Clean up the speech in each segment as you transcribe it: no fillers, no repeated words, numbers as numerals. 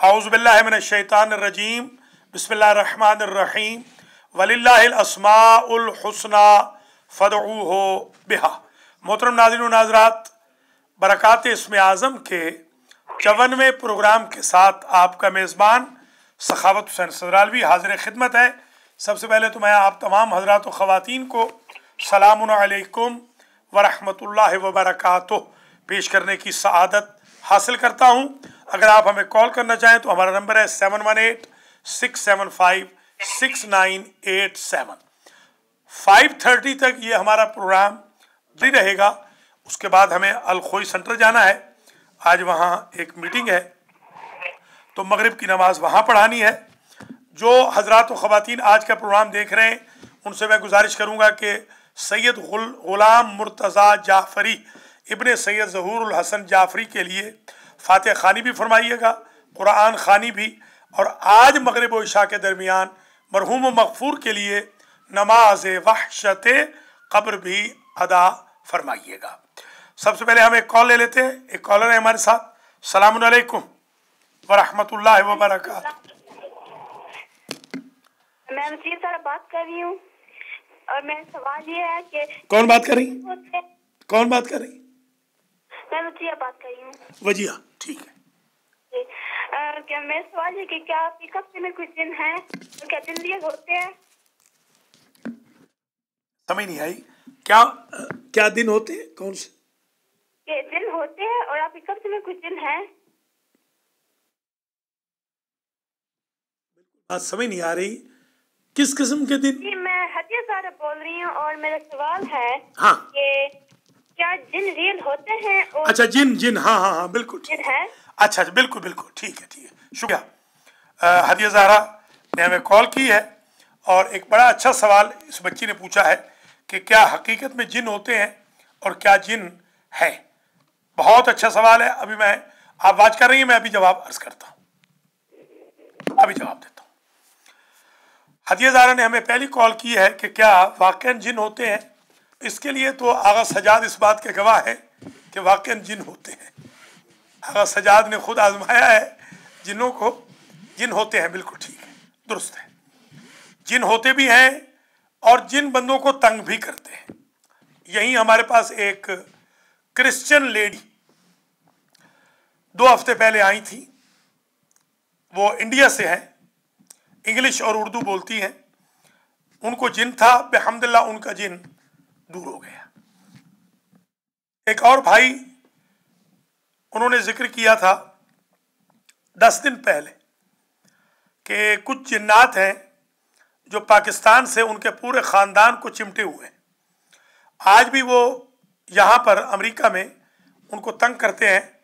औज़ु बिल्लाहि मिनश शैतानिर रजीम बिस्मिल्लाहिर रहमानिर रहीम वलिल्लाहिल अस्माउल हुस्ना फदऊहु बिहा। मोहतरम नाज़रीन व नाज़रात, बरक़ात इस्म आज़म के 54वें प्रोग्राम के साथ आपका मेज़बान सखावत हुसैन सदरालवी हाज़िर खिदमत है। सबसे पहले तो मैं आप तमाम हज़रात व ख़वातीन को सलामुन अलैकुम व रहमतुल्लाहि व बरकातुहू पेश करने की सआदत हासिल करता हूँ। अगर आप हमें कॉल करना चाहें तो हमारा नंबर है 718-675-6987। 5:30 तक ये हमारा प्रोग्राम भी रहेगा। उसके बाद हमें अल खोई सेंटर जाना है। आज वहाँ एक मीटिंग है तो मगरिब की नमाज वहाँ पढ़ानी है। जो हज़रात व ख़वातीन आज का प्रोग्राम देख रहे हैं उनसे मैं गुजारिश करूँगा कि सैयद ग़ुलाम मुर्तज़ा जाफ़री इब्ने सैयद ज़हूरुल हसन जाफ़री के लिए फ़ातिहा ख़ानी भी फरमाइएगा, कुरान ख़ानी भी, और आज मगरिब व इशा के दरमियान मरहूम व मग़फ़ूर के लिए नमाज वहशत क़ब्र भी अदा फरमाइएगा। सबसे पहले हम एक कॉल ले लेते हैं। एक कॉलर है हमारे साथ। सलामुन अलैकुम व रहमतुल्लाहि व बरकातुहू। मैं मुझे सर बात कर रही हूँ और मेरा सवाल ये है कि कौन बात कर रही? कौन बात कर रही? मैं मुझे बात कर रही हूँ। वजिया, ठीक है। क्या मेरा सवाल है कि क्या आपके हफ्ते में कुछ दिन हैं और क्या दिन लिए होते हैं? समझ नहीं आई। क्या क्या दिन होते हैं? कौन से ये दिन होते हैं और आपके हफ्ते में कुछ दिन हैं? बात समझ नहीं आ रही। किस किस्म के दिन? जी, मैं हदिया सारा बोल रही हूँ और मेरा सवाल है हाँ, कि क्या जिन रियल होते हैं और अच्छा जिन हाँ हाँ हाँ बिल्कुल ठीक जिन है। है? अच्छा बिल्कुल बिल्कुल ठीक है शुक्रिया। हदिया ज़हरा ने हमें कॉल की है और एक बड़ा अच्छा सवाल इस बच्ची ने पूछा है कि क्या हकीकत में जिन होते हैं और क्या जिन है। बहुत अच्छा सवाल है। अभी मैं आप बात कर रही हैं, मैं अभी जवाब अर्ज करता हूँ, अभी जवाब देता हूँ। हदिया ज़हरा ने हमें पहली कॉल की है कि क्या वाक़ईन जिन होते हैं। इसके लिए तो आगा सजाद इस बात के गवाह है कि वाक़ईन जिन होते हैं। आगा सजाद ने खुद आजमाया है जिनों को। जिन होते हैं, बिल्कुल ठीक है, दुरुस्त है। जिन होते भी हैं और जिन बंदों को तंग भी करते हैं। यही हमारे पास एक क्रिश्चियन लेडी 2 हफ्ते पहले आई थी। वो इंडिया से हैं, इंग्लिश और उर्दू बोलती हैं। उनको जिन था, बेहम्दुलिल्लाह उनका जिन दूर हो गया। एक और भाई उन्होंने जिक्र किया था 10 दिन पहले कि कुछ जिन्नात हैं जो पाकिस्तान से उनके पूरे ख़ानदान को चिमटे हुए हैं। आज भी वो यहाँ पर अमेरिका में उनको तंग करते हैं।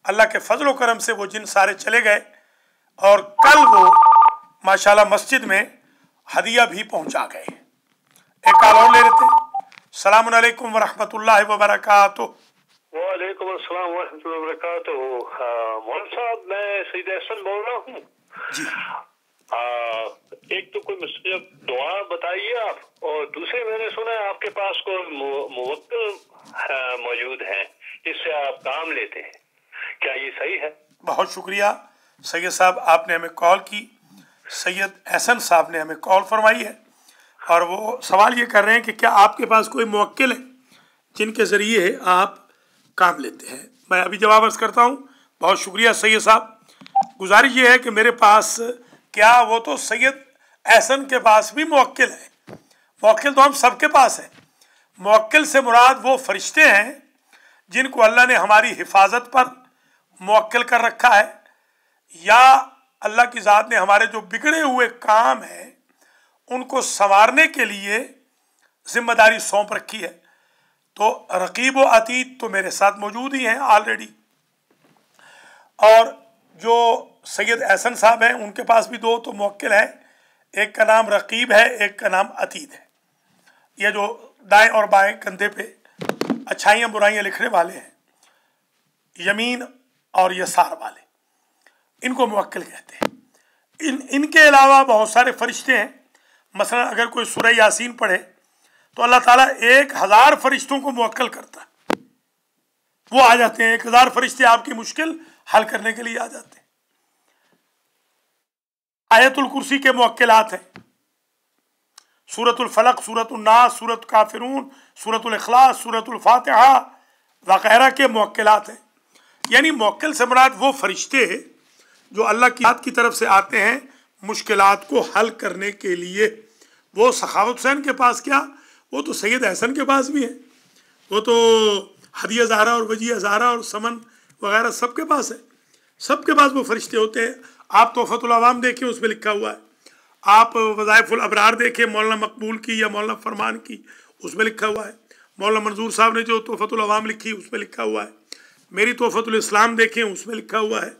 अल्लाह के फजल व करम से वो जिन सारे चले गए और कल वो माशाल्लाह मस्जिद में हदिया भी पहुँचा गए। एक कॉल और ले लेते हैं। सलामुन अलैकुम व रहमतुल्लाहि व बरकातुहू। वालेकुम अस्सलाम व रहमतुल्लाहि व बरकातुहू। मौलाना साहब, मैं सईद अहसन बोल रहा हूँ जी। एक तो कोई मुझे दुआ बताइए आप, और दूसरे मैंने सुना है आपके पास कोई मुवक्किल मौजूद है जिससे आप काम लेते हैं, क्या ये सही है? बहुत शुक्रिया सैयद साहब, आपने हमें कॉल की। सैयद अहसन साहब ने हमें कॉल फरमाई है और वो सवाल ये कर रहे हैं कि क्या आपके पास कोई मुवक्किल है जिनके ज़रिए आप काम लेते हैं। मैं अभी जवाब अर्ज़ करता हूँ। बहुत शुक्रिया सैयद साहब। गुजारिश ये है कि मेरे पास, क्या वो तो सैयद अहसन के पास भी मुवक्किल है। मुवक्किल तो हम सबके पास है। मुवक्किल से मुराद वो फरिश्ते हैं जिनको अल्लाह ने हमारी हिफाजत पर मुवक्किल कर रखा है, या अल्लाह की ज़ात ने हमारे जो बिगड़े हुए काम हैं उनको संवारने के लिए जिम्मेदारी सौंप रखी है। तो रकीब व अतीद तो मेरे साथ मौजूद ही हैं ऑलरेडी, और जो सैयद अहसन साहब हैं उनके पास भी 2 तो मुवक्किल हैं। एक का नाम रकीब है, एक का नाम अतीद है। ये जो दाएं और बाएं कंधे पे अच्छाइयाँ बुराइयाँ लिखने वाले हैं, यमीन और यसार वाले, इनको मुवक्किल कहते हैं। इनके अलावा बहुत सारे फरिश्ते हैं। मसलन अगर कोई सूरह यासीन पढ़े तो अल्लाह ताला 1000 फरिश्तों को मुवक्किल करता है। वो आ जाते हैं, 1000 फरिश्ते आपकी मुश्किल हल करने के लिए आ जाते हैं। आयतुल कुर्सी के मुवक्किलात हैं, सूरतुल फलक, सूरतुल नास, सूरत काफिरून, सूरतुल इखलास, सूरतुल फातिहा वगैरह के मुवक्किलात हैं। यानी मुवक्किल से मुराद वो फरिश्ते जो अल्लाह की बात की तरफ से आते हैं मुश्किलात को हल करने के लिए। वो सखावत हुसैन के पास क्या, वो तो सैयद अहसन के पास भी है, वो तो हदिया ज़हरा और वजिया ज़हरा और समन वगैरह सबके पास है, सबके पास वो फरिश्ते होते हैं। आप तोहफतुल अवाम देखें, उसमें लिखा हुआ है। आप वज़ाइफुल अबरार देखें, मौलाना मकबूल की या मौलाना फरमान की, उसमें लिखा हुआ है। मौलाना मंजूर साहब ने जो तोहफतुल अवाम लिखी, उसमें लिखा हुआ है। मेरी तोहफतुल इस्लाम देखें, उसमें लिखा हुआ है।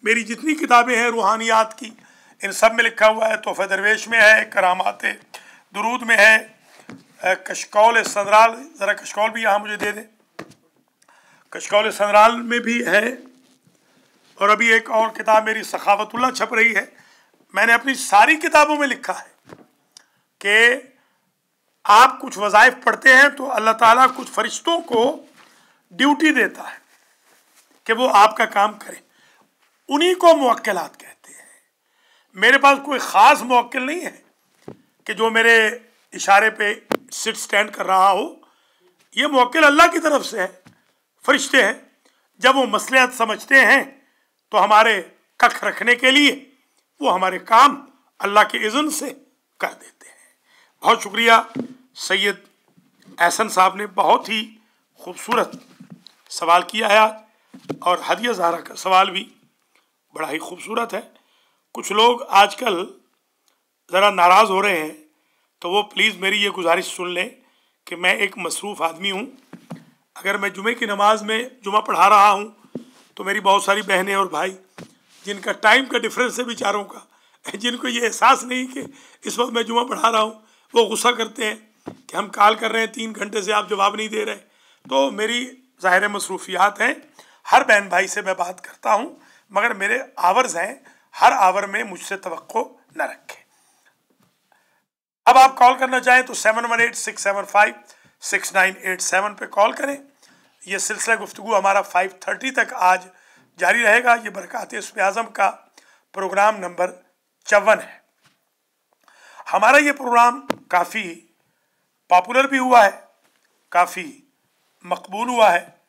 मेरी जितनी किताबें हैं रूहानियात की, इन सब में लिखा हुआ है। तोहफ़े दरवेश में है, करामात दुरूद में है, कशकौल सदराल, ज़रा कशकौल भी यहाँ मुझे दे दें, कशकौल सदराल में भी है। और अभी एक और किताब मेरी सखावतुल्लाह छप रही है। मैंने अपनी सारी किताबों में लिखा है कि आप कुछ वज़ाइफ पढ़ते हैं तो अल्लाह ताला कुछ फरिश्तों को ड्यूटी देता है कि वो आपका काम करें, उन्हीं को मुवक्किलात कहते हैं। मेरे पास कोई ख़ास मुवक्किल नहीं है कि जो मेरे इशारे पे सिट स्टैंड कर रहा हो। ये मुवक्किल अल्लाह की तरफ से है, फरिश्ते हैं। जब वो मसलहत समझते हैं तो हमारे कख रखने के लिए वो हमारे काम अल्लाह के इज़्न से कर देते हैं। बहुत शुक्रिया सैयद एहसन साहब ने, बहुत ही खूबसूरत सवाल किया है। और हदिया ज़हरा का सवाल भी बड़ा ही खूबसूरत है। कुछ लोग आजकल ज़रा नाराज़ हो रहे हैं, तो वो प्लीज़ मेरी ये गुजारिश सुन लें कि मैं एक मसरूफ़ आदमी हूँ। अगर मैं जुमे की नमाज में जुमा पढ़ा रहा हूँ तो मेरी बहुत सारी बहनें और भाई जिनका टाइम का डिफरेंस है बेचारों का, जिनको ये एहसास नहीं कि इस वक्त मैं जुमा पढ़ा रहा हूँ, वो गुस्सा करते हैं कि हम कॉल कर रहे हैं 3 घंटे से आप जवाब नहीं दे रहे। तो मेरी ज़ाहिर मसरूफियात हैं, हर बहन भाई से मैं बात करता हूँ, मगर मेरे आवर्स हैं, हर आवर में मुझसे तवक्को न रखें। अब आप कॉल करना चाहें तो 7186756987 पे कॉल करें। ये सिलसिला गुफ्तगू हमारा 5:30 तक आज जारी रहेगा। ये बरक़ात इस्म आज़म का प्रोग्राम नंबर 54 है। हमारा ये प्रोग्राम काफ़ी पॉपुलर भी हुआ है, काफ़ी मकबूल हुआ है,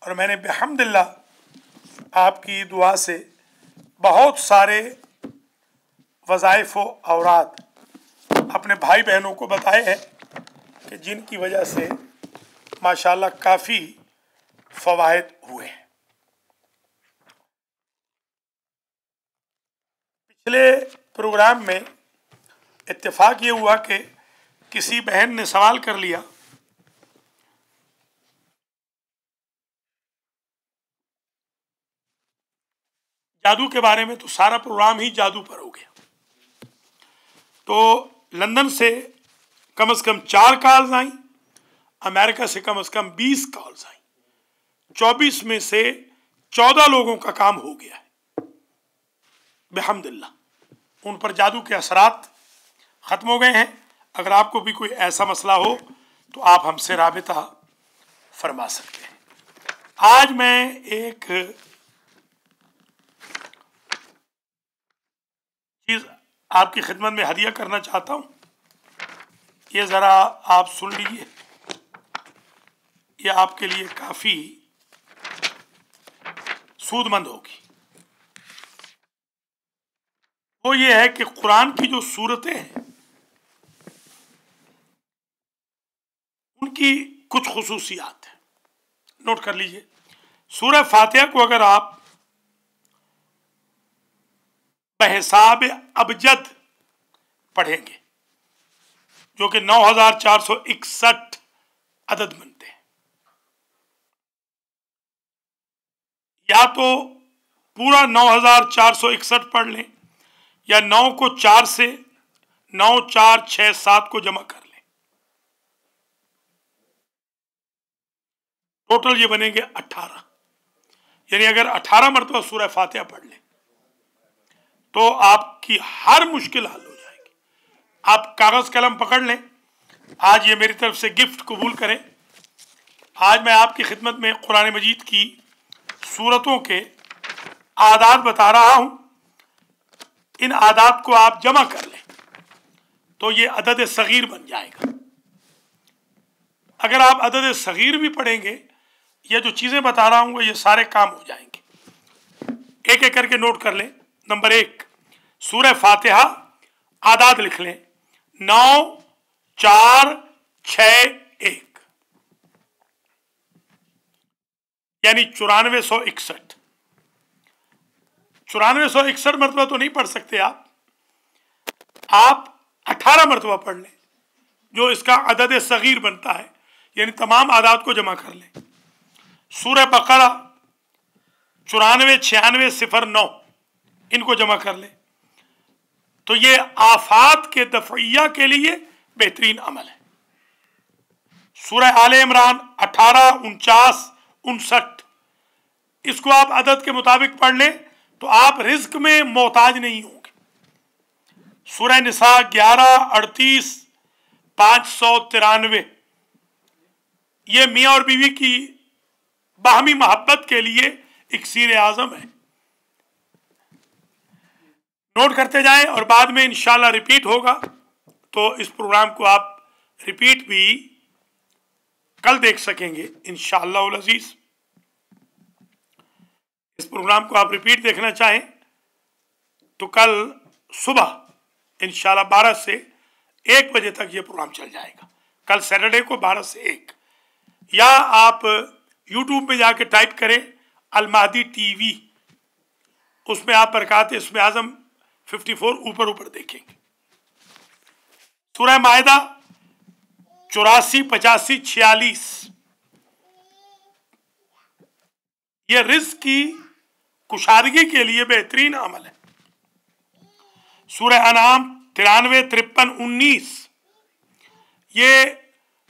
और मैंने बिहम्दिल्लाह आपकी दुआ से बहुत सारे वज़ाइफ व औरात अपने भाई बहनों को बताए हैं कि जिनकी वजह से माशाल्लाह काफ़ी फ़वाइद हुए हैं। पिछले प्रोग्राम में इत्तेफाक ये हुआ कि किसी बहन ने सवाल कर लिया जादू के बारे में, तो सारा प्रोग्राम ही जादू पर हो गया। तो लंदन से कम से कम 4 कॉल्स आई, अमेरिका से कम 20 कॉल्स आई। 24 में से 14 लोगों का काम हो गया है बिहम्दिल्लाह। उन पर जादू के असरात ख़त्म हो गए हैं। अगर आपको भी कोई ऐसा मसला हो तो आप हमसे राबिता फरमा सकते हैं। आज मैं एक चीज़ आपकी खिदमत में हदिया करना चाहता हूँ। ये ज़रा आप सुन लीजिए, ये आपके लिए काफ़ी सूदमंद होगी। वो ये है कि कुरान की जो सूरतें हैं उनकी कुछ खुसूसियात हैं, नोट कर लीजिए। सूरह फातिहा को अगर आप बहिसाब अबजद पढ़ेंगे, जो कि 9461 अदद बनते हैं, या तो पूरा 9461 पढ़ लें या 9 को 4 से 9, 4, 6, 7 को जमा कर लें, टोटल ये बनेंगे 18। यानी अगर 18 मरतबा सूरह फातिहा पढ़ लें तो आपकी हर मुश्किल हल हो जाएगी। आप कागज कलम पकड़ लें, आज ये मेरी तरफ से गिफ्ट कबूल करें। आज मैं आपकी खिदमत में कुरान मजीद की सूरतों के आदाद बता रहा हूं। इन आदात को आप जमा कर लें तो ये अदद सगीर बन जाएगा। अगर आप अदद सगीर भी पढ़ेंगे, ये जो चीज़ें बता रहा हूँ ये सारे काम हो जाएंगे। एक एक करके नोट कर लें। नंबर 1, सूरह फातिहा आदाद लिख लें, 9, 4, 6, 1, यानी 9461। 9461 मरतबा तो नहीं पढ़ सकते आप 18 मरतबा पढ़ लें, जो इसका अदद सगीर बनता है, यानी तमाम आदात को जमा कर लें। सूरह बकरा 949609 इनको जमा कर लें तो ये आफात के दफइया के लिए बेहतरीन अमल है। सूरह आले इमरान 18, 49, 59 इसको आप अदद के मुताबिक पढ़ लें तो आप रिज्क में मोहताज नहीं होंगे। सूरह निसा 11, 38, 593 ये मियाँ और बीवी की बाहमी मोहब्बत के लिए इक्सीर आजम है। नोट करते जाएं और बाद में इंशाल्लाह रिपीट होगा, तो इस प्रोग्राम को आप रिपीट भी कल देख सकेंगे इंशाअल्लाह उल अजीज। इस प्रोग्राम को आप रिपीट देखना चाहें तो कल सुबह इंशाल्लाह 12 से 1 बजे तक ये प्रोग्राम चल जाएगा। कल सैटरडे को 12 से 1, या आप यूट्यूब में जाके टाइप करें अलमादी टीवी, उसमें आप बरकात इस्म आज़म 54 ऊपर देखेंगे। सूरह माइदा 84, 85, 46 ये रिज़्क़ की कुशादगी के लिए बेहतरीन अमल है। सूरह अनाम 93, 53, 19 ये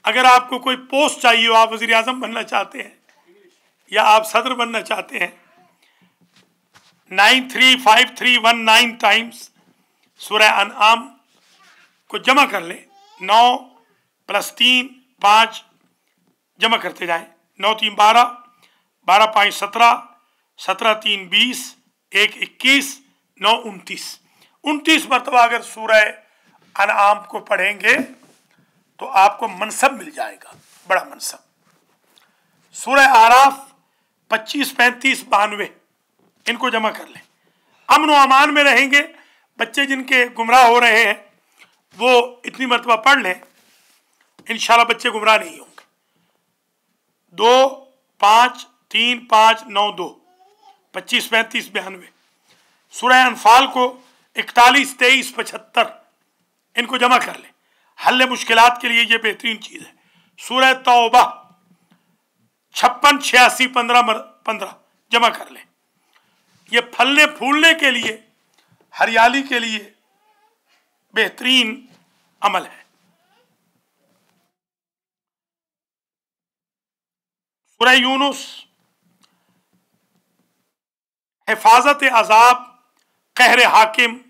अगर आपको कोई पोस्ट चाहिए हो, आप वज़ीर आज़म बनना चाहते हैं या आप सदर बनना चाहते हैं, 935319 टाइम्स सूरह अनाम को जमा कर लें। 9 + 3 5 जमा करते जाएं। 9 3 12, 12 5 17, 17 3 20, 1 21, 9 29 मरतबा अगर सूरह अनाम को पढ़ेंगे तो आपको मनसब मिल जाएगा, बड़ा मनसब। सूरह आराफ 25, 35, 92 इनको जमा कर लें। अमन व अमान में रहेंगे। बच्चे जिनके गुमराह हो रहे हैं वो इतनी मरतबा पढ़ लें, इंशाल्लाह बच्चे गुमराह नहीं होंगे। 2 5 3 5 9 2 25 35 92। सूरह अनफाल को 41 23 75 इनको जमा कर लें। हल मुश्किलात के लिए ये बेहतरीन चीज़ है। सूरह तौबा 56 86 15 जमा कर लें। ये फलने फूलने के लिए, हरियाली के लिए बेहतरीन अमल है। सूरह यूनुस हिफाजत अजाब कहर हाकिम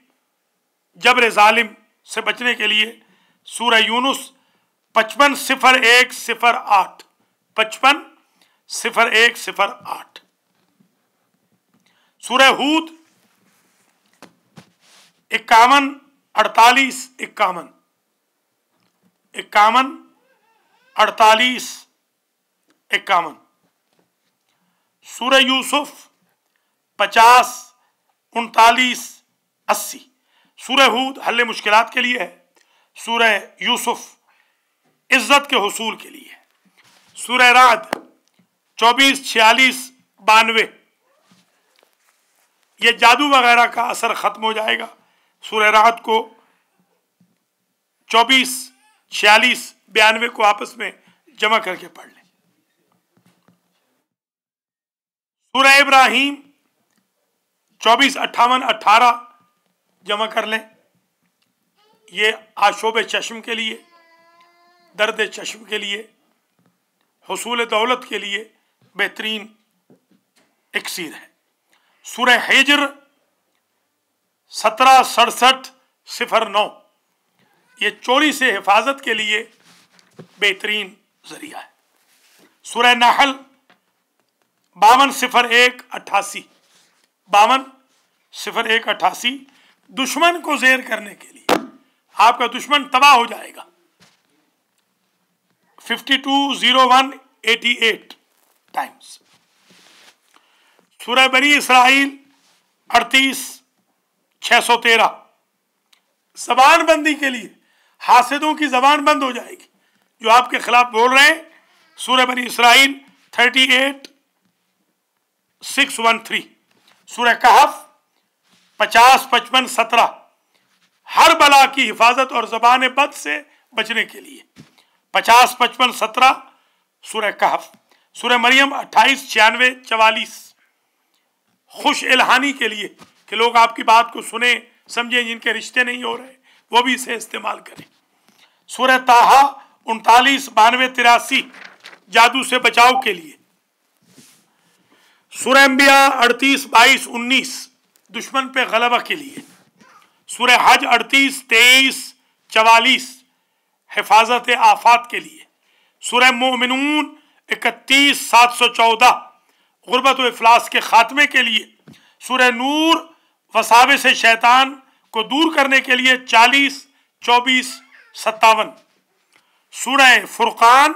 जबर जालिम से बचने के लिए सूरह यूनुस 550108 550108। सूरह हूद 51 48 51 51 48 51। सूरह यूसुफ 50 39 80। सूरह हूद हल मुश्किलात के लिए है। सूरह यूसुफ इज्जत के हुसूल के लिए है। सूरह राद 24 46 92 ये जादू वगैरह का असर खत्म हो जाएगा। सूरह राद को 24 46 92 को आपस में जमा करके पढ़ लें। सूरह इब्राहिम 24 58 18 जमा कर लें। ये आशोब चश्म के लिए, दर्द चश्म के लिए, हुसूल दौलत के लिए बेहतरीन इक्सीर है। सूरह हिज्र 17 67 09 ये चोरी से हिफाजत के लिए बेहतरीन जरिया है। सूरह नहल 52 01 88 52 01 88 दुश्मन को ज़ेर करने के लिए, आपका दुश्मन तबाह हो जाएगा। 52:01:88 टाइम्स। सूरह बनी इसराइल 38:613, जबान बंदी के लिए, हासिदों की जबान बंद हो जाएगी जो आपके खिलाफ बोल रहे हैं। सूरह बनी इसराइल 38:613। सूरह कहफ 50:55-17, हर बला की हिफाजत और जबान बद से बचने के लिए। 50:55-17 सूरह कहफ। सूरह मरियम 28:96-44, खुश इल्हानी के लिए कि लोग आपकी बात को सुने समझें, जिनके रिश्ते नहीं हो रहे वो भी इसे इस्तेमाल करें। सूरह ताहा 39:92-83, जादू से बचाव के लिए। सूरह अंबिया 38:22-19, दुश्मन पे गलबा के लिए। सूरह हज 38:23-44, हिफाजत आफात के लिए। सूरह मोमिनून 31:714, गुर्बत व इफलास के खात्मे के लिए। सूरह नूर वसावे से शैतान को दूर करने के लिए 40:24-57। सूरह फुरकान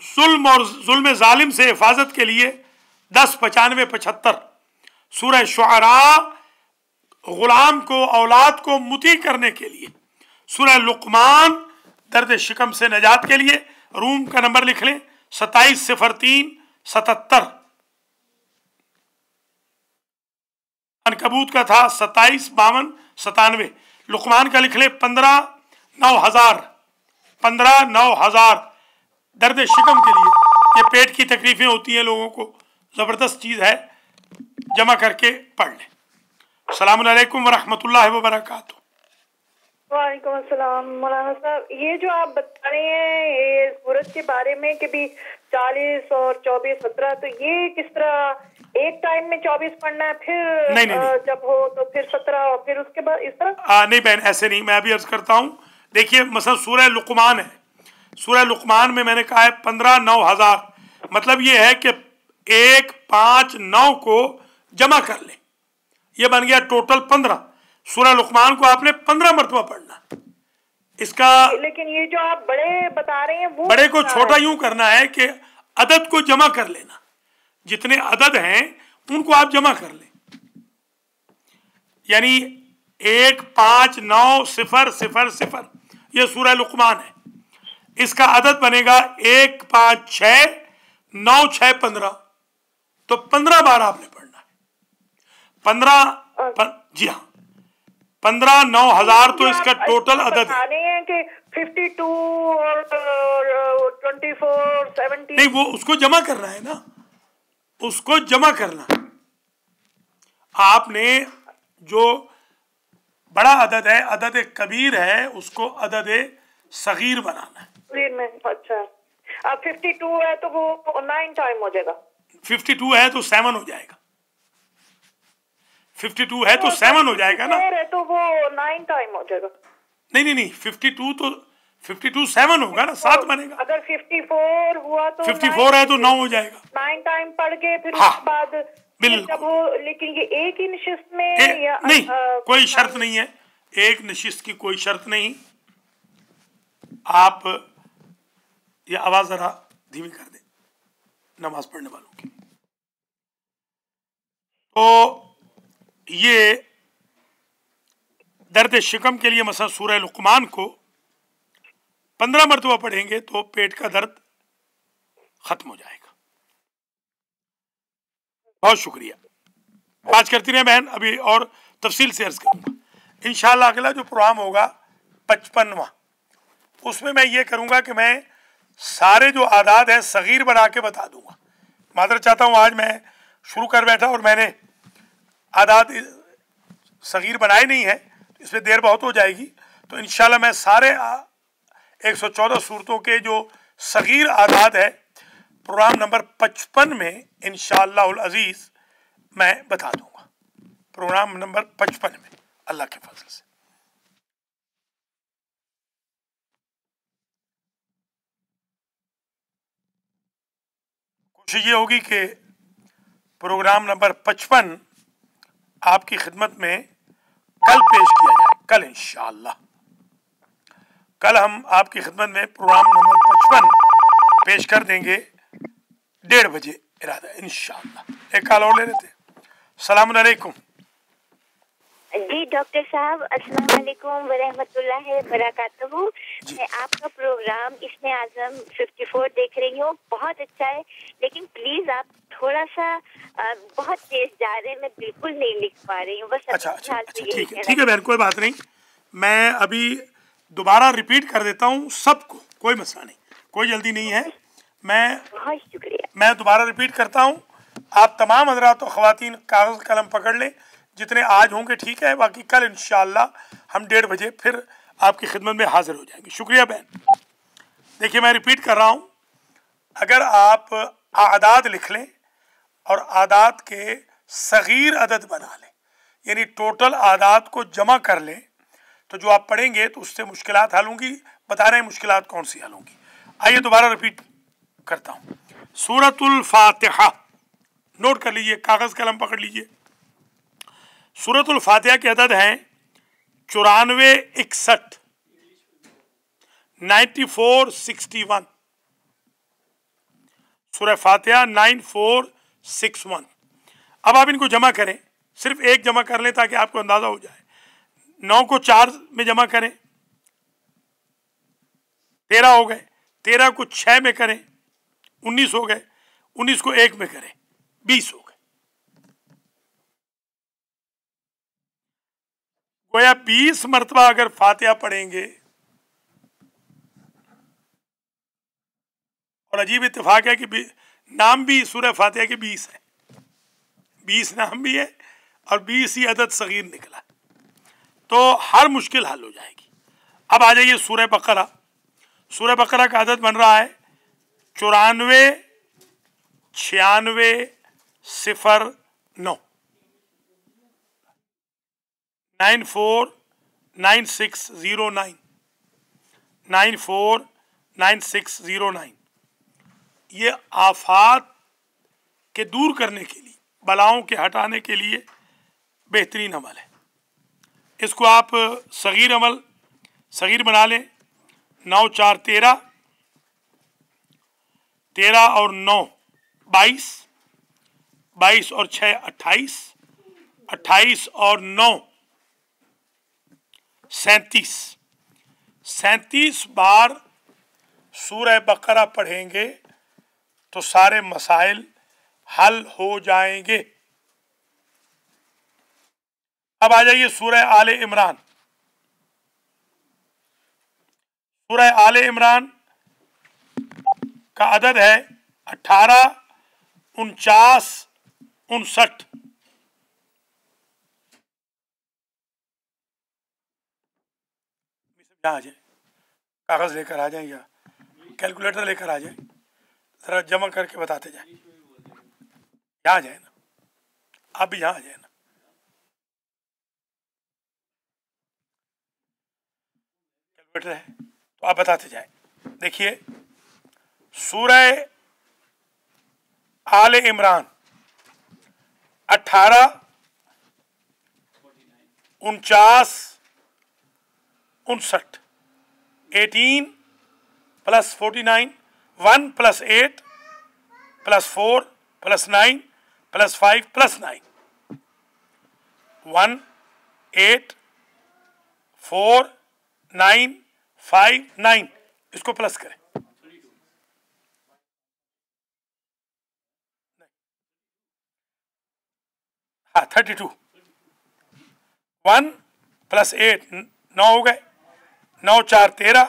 जुल्म और जुल्म जालिम से हिफाजत के लिए 10:95-75। सूरह शुअरा गुलाम को औलाद को मुती करने के लिए। सूरह लुकमान दर्द शिकम से नजात के लिए। रूम का नंबर लिख लें 27:03-77। अनकबूत का था 27:52-97। लुकमान का लिख लें 15:9000। 15:9000 दर्द शिकम के लिए। ये पेट की तकलीफें होती हैं लोगों को, जबरदस्त चीज है, जमा करके पढ़ लें। अस्सलामु अलैकुम वरहमतुल्लाहि वबरकातुहू। वालेकुम अस्सलाम। मौलाना साहब, ये जो आप बता रहे हैं ये सूरज के बारे में कि भी 40 और 24, 17, तो ये किस तरह एक टाइम में 24 पढ़ना है, फिर नहीं। जब हो तो फिर 17 और फिर उसके बाद इस तरह? नहीं बहन, ऐसे नहीं। मैं अभी अर्ज करता हूँ। देखिए मसलन सूरह लुकमान है, सूरह लुकमान में मैंने कहा है 15:9000, मतलब ये है कि 1, 5, 9 को जमा कर ले, ये बन गया टोटल 15। सूरह लुकमान को आपने 15 मरतबा पढ़ना इसका। लेकिन ये जो आप बड़े बता रहे हैं वो बड़े को छोटा यूं करना है कि अदद को जमा कर लेना, जितने अदद हैं उनको आप जमा कर लें। यानी 1, 5, 9, 0, 0, 0, ये सूरह लुकमान है। इसका अदद बनेगा 1, 5, 6, 9, 6, 15, तो 15 बार आपने पढ़ना है। 15 जी हाँ, 15:9000 तो इसका टोटल अदद है। हैं कि 52 और 24, 70 नहीं, वो उसको जमा करना है ना, उसको जमा करना। आपने जो बड़ा अदद है, अदद कबीर है, उसको अदद सगीर बनाना है। में अच्छा, अब 52 है तो वो 9 टाइम हो जाएगा। 52 है तो 7 हो जाएगा। 52 है तो 7 हो जाएगा ना, है तो वो 9 टाइम हो जाएगा। नहीं 52 तो 52 7 होगा ना, 7 बनेगा। अगर 54 हुआ तो 54 है तो 9 हो जाएगा। 9 टाइम पढ़ के फिर हाँ, उसके बाद बिल्कुल। जब वो, लेकिन ये एक ही नशिस्त में या नहीं, कोई शर्त नहीं है, एक नशिस्त की कोई शर्त नहीं। आप ये आवाज जरा धीमी कर दें नमाज पढ़ने वालों की। तो ये दर्द शिकम के लिए मसलन सूरह लुकमान को 15 मरतबा पढ़ेंगे तो पेट का दर्द खत्म हो जाएगा। बहुत शुक्रिया। आज करती रहे बहन, अभी और तफसील से अर्ज करूंगा इंशाअल्लाह। अगला जो प्रोग्राम होगा 55वां, उसमें मैं ये करूंगा कि मैं सारे जो आदाद हैं सगीर बना के बता दूंगा। मादर चाहता हूँ, आज मैं शुरू कर बैठा और मैंने आदाद सगीर बनाए नहीं है, इसमें देर बहुत हो जाएगी। तो इंशाल्लाह मैं सारे 114 सूरतों के जो सगीर आदाद है प्रोग्राम नंबर 55 में इंशाअल्लाह अज़ीज़ मैं बता दूंगा। प्रोग्राम नंबर 55 में अल्लाह के फजल से। कोशिश ये होगी कि प्रोग्राम नंबर 55 आपकी खिदमत में कल पेश किया जाए। कल इंशाअल्लाह कल हम आपकी खिदमत में प्रोग्राम नंबर 55 पेश कर देंगे 1:30 बजे इरादा इंशाअल्लाह। एक कॉल और ले लेते हैं। सलाम अलैकुम। जी डॉक्टर साहब, अस्सलाम वालेकुम व रहमतुल्लाहि व बरकातहू। मैं आपका प्रोग्राम इसमें आजम 54 देख रही हूँ, बहुत अच्छा है, लेकिन प्लीज आप थोड़ा सा बहुत तेज जा रहे हैं, मैं बिल्कुल नहीं लिख पा रही हूँ। बस अच्छा ठीक है बहन, कोई बात नहीं। मैं अभी दोबारा रिपीट कर देता हूँ सबको, कोई मसला नहीं, कोई जल्दी नहीं है। बहुत शुक्रिया। मैं दोबारा रिपीट करता हूँ। आप तमाम हजरात और ख़वातीन कागज़ कलम पकड़ लें, जितने आज होंगे ठीक है, बाकी कल इंशाअल्लाह हम 1:30 बजे फिर आपकी खिदमत में हाजिर हो जाएंगे। शुक्रिया बहन। देखिए मैं रिपीट कर रहा हूँ, अगर आप आदाद लिख लें और आदाद के सगीर अदद बना लें, यानी टोटल आदाद को जमा कर लें, तो जो आप पढ़ेंगे तो उससे मुश्किलात हल होंगी। बता रहे हैं मुश्किलात कौन सी हल होंगी। आइए दोबारा रिपीट करता हूँ। सूरतुल फातिहा नोट कर लीजिए, कागज़ कलम पकड़ लीजिए। सूरतुल फातिहा के अदद हैं 94 61 94 61। सूरह फातिहा 9461। अब आप इनको जमा करें, सिर्फ एक जमा कर लें ताकि आपको अंदाजा हो जाए। 9 को 4 में जमा करें, 13 हो गए। 13 को 6 में करें, 19 हो गए। 19 को 1 में करें, 20 हो गए। गोया 20 मरतबा अगर फातिहा पढ़ेंगे, और अजीब इत्तेफाक है कि नाम भी सूरह फातिहा के 20 है, 20 नाम भी है और 20 ही अदद सगीर निकला, तो हर मुश्किल हल हो जाएगी। अब आ जाइए सूरह बकरा। सूरह बकरा का अदद बन रहा है 94 96 09 94 9609 94 9609। ये आफात के दूर करने के लिए, बलाओं के हटाने के लिए बेहतरीन अमल है। इसको आप सगीर बना लें। 9 4 13, 13 और 9 22, 22 और 6 28, 28 और 9 37। 37 बार सूरह बकरा पढ़ेंगे तो सारे मसाइल हल हो जाएंगे। अब आ जाइए सूरह आले इमरान। सूरह आले इमरान का अदद है 18 49 59। यहाँ आ जाए, कागज लेकर आ जाए या कैलकुलेटर लेकर आ जाए, जरा जमा करके बताते जाए। यहाँ आ जाए ना, आप भी यहाँ आ जाए ना। कैलकुलेटर है तो आप बताते जाए। देखिए सूरह आले इमरान 18 49 59, 18 + 49, 1 + 8 + 4 + 9 + 5 + 9, 1 8 4 9 5 9। इसको प्लस करें। हाँ 32। 1 + 8 9 हो गए। 9 4 13,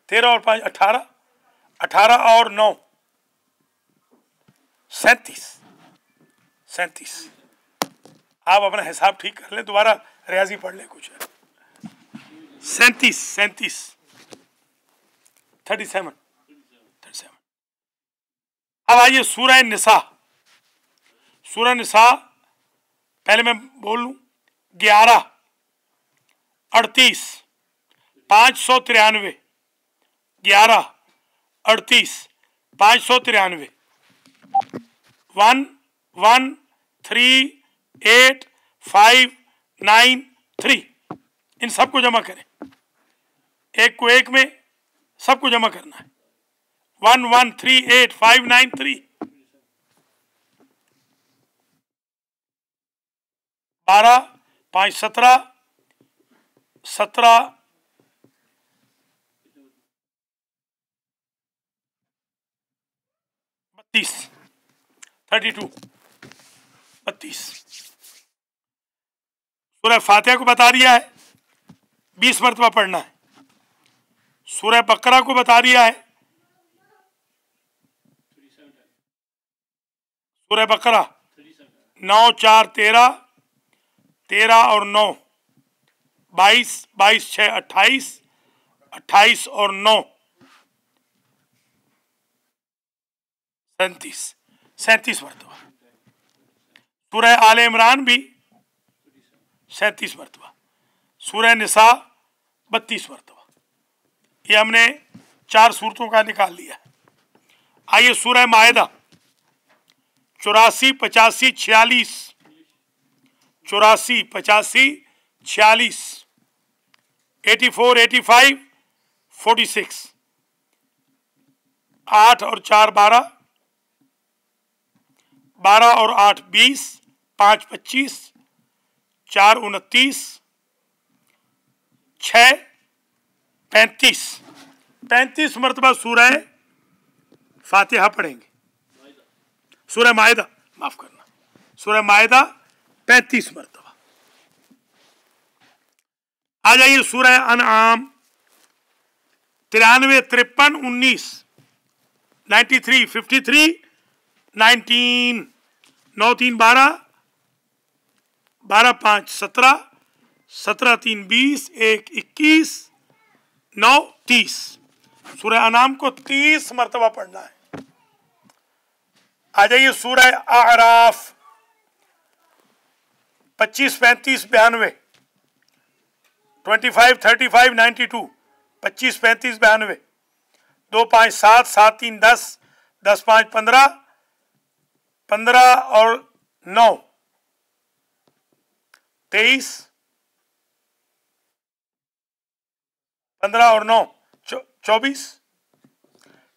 13 और 5 18, 18 और 9 37। 37। आप अपना हिसाब ठीक कर लें, दोबारा रियाजी पढ़ लें कुछ। 37 37। अब आइए सूरह निसा। सूरह निसा पहले मैं बोल लूं 11 38 593, 11 38 593, 1 1 3 8 593, इन सबको जमा करें, एक को एक में सबको जमा करना है। 1138593, 12 5 17 17 32 32 32। सूरह फातिहा को बता दिया है, 20 मरतबा पढ़ना है। सूरह बकरा को बता दिया है, सूरह बकरा 9 4 13, 13 और 9 22, 22 6 28, 28 और 9 37 मरतबा। सूरह आले इमरान भी 37 मरतबा। सूरह निसा 32 मरतबा। ये हमने 4 सूरतों का निकाल लिया। आइए सूरह माइदा 84 85 46, 84 85 46, 84 85 46, 8 और 4 12, 12 और 8 20, 5 25, 4 29, 6 35, 35 मरतबा सूरह फातिहा पढ़ेंगे। सूरह माइदा, माफ करना, सूरह माइदा 35 मरतबा। आ जाइए सूरह अनआम 93 53 19, 93 53 19, 9 3 12, 12 5 17, 17 3 20, 1 21, 9 30। सूरह अनाम को 30 मरतबा पढ़ना है। आ जाइए सूरह आराफ 25 35 92, 25 35 92, 25 35 92, 2 5 7 7 3 10, 10 5 15, 15 और 9 23, 15 और 9 24,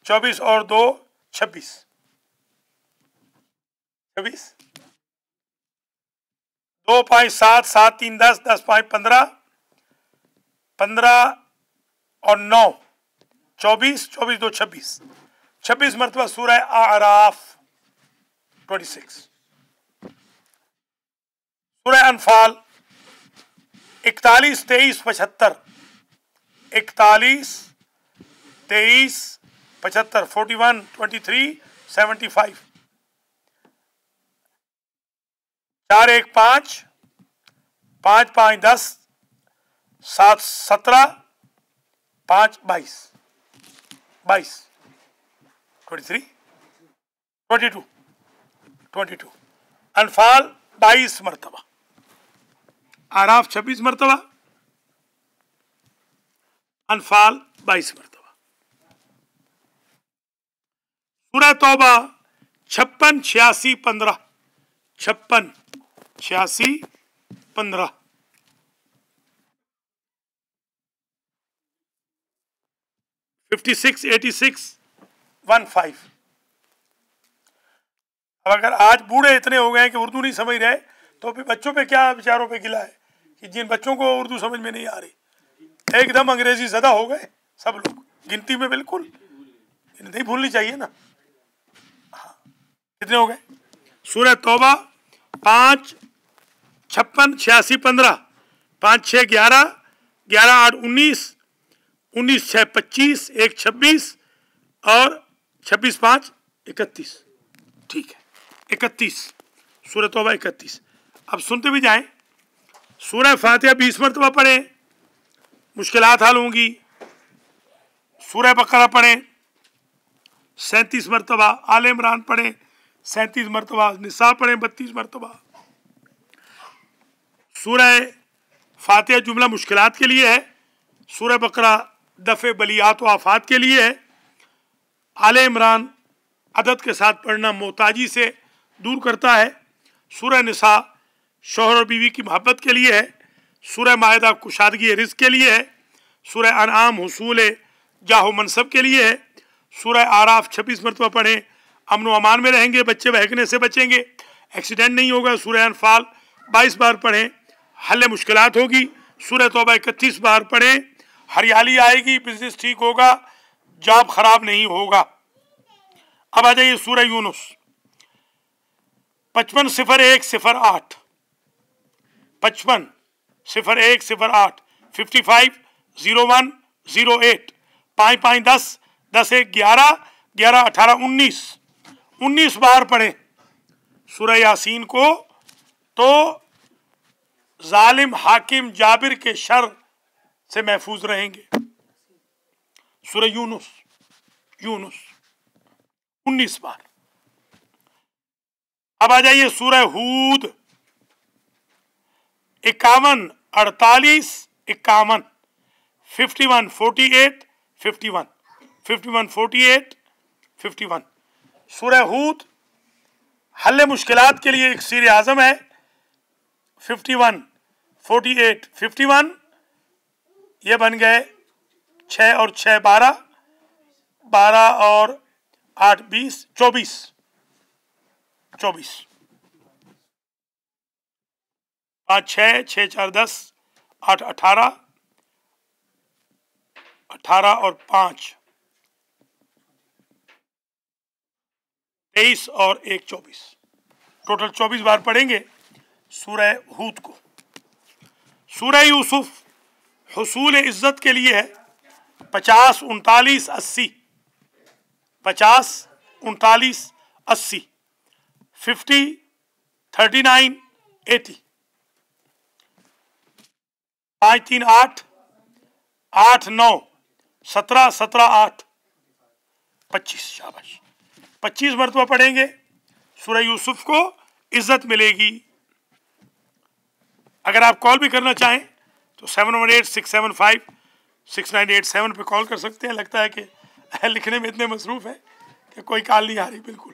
24 और 2 26, 26, 2 5 7 7 3 10, 10 5 15, 15 और 9 24, 24 2 26, 26 मरतबा सूरह आराफ 26। सूरह अनफाल 41 23 75, 41 23 75, 41 23 75, 4 1 5, 5 5 10, 7 17, 5 22, 22 23 22 22। अनफाल 22 मरतबा, आराफ 26 मरतबा, अनफाल 22 मरतबा। सूरह तौबा 56 86 15, 56 86 15, 56 86 15। अब अगर आज बूढ़े इतने हो गए कि उर्दू नहीं समझ रहे तो फिर बच्चों पे क्या बेचारों पे गिला है कि जिन बच्चों को उर्दू समझ में नहीं आ रही, एकदम अंग्रेजी ज़्यादा हो गए सब लोग, गिनती में बिल्कुल नहीं भूलनी चाहिए ना। हाँ, कितने हो गए? सूरह तौबा 5 56 86 15, 5 6 11, 11 8 19, 19 6 25, 1 26 और 26 5 31। ठीक है, 31 सूरह तौबा 31। अब सुनते भी जाएं। सूरह फातिहा 20 मरतबा पढ़ें, मुश्किलात हल होंगी। सूरह बकरा पढ़ें 37 मरतबा, आले इमरान पढ़ें 37 मरतबा, निसा पढ़ें 32 मरतबा। सूरह फातिहा जुमला मुश्किलात के लिए है, सूरह बकरा दफ़े बलियात व आफात के लिए है, आले इमरान अदद के साथ पढ़ना मोहताजी से दूर करता है, सूरह निसा शोहर और बीवी की मोहब्बत के लिए है। सूरह मायदा कुशादगी रिज़्क़ के लिए है। सूरह अनआम हुसूल जाहो मनसब के लिए है। सूरह आराफ 26 मरतबा पढ़ें, अमन व अमान में रहेंगे, बच्चे बहकने से बचेंगे, एक्सीडेंट नहीं होगा। सूरह अनफाल 22 बार पढ़ें, हल मुश्किलात होगी। सूरह तौबा 31 बार पढ़ें, हरियाली आएगी, बिजनेस ठीक होगा, जॉब खराब नहीं होगा। अब आ जाइए सूरह यूनुस 55-01-08, 55-01-08, 55-01-08, 5-5-10, 10-1-11, 11-18-19, 19 बार पढ़ें सूरह यासीन को, तो जालिम हाकिम जाबिर के शर से महफूज रहेंगे। सूरह यूनुस 19 बार। अब आ जाइए सूरह हूद 51, 48, 51, 51, 48, 51, 51, 48, 51। सूरह हूद हल मुश्किलात के लिए एक सीर आज़म है। 51, 48, 51, ये बन गए 6 और 6 12, 12 और 8 20, 24, 5 6, 6 4 10, 8 18, 18 और 5 23 और 1 24, टोटल 24 बार पढ़ेंगे सूरह हूद को। सूरह यूसुफ हुसूल इज्जत के लिए है। 50, 39, 80, 50, 39, 80, 50, 39, 80, 5 3 8, 8 9, 17 17 8, 25, शाबाश, 25 मरतबा पढ़ेंगे सूरह यूसुफ को, इज्जत मिलेगी। अगर आप कॉल भी करना चाहें तो 718-675-6987 पे कॉल कर सकते हैं। लगता है कि लिखने में इतने मसरूफ़ हैं कि कोई कॉल नहीं आ रही, बिल्कुल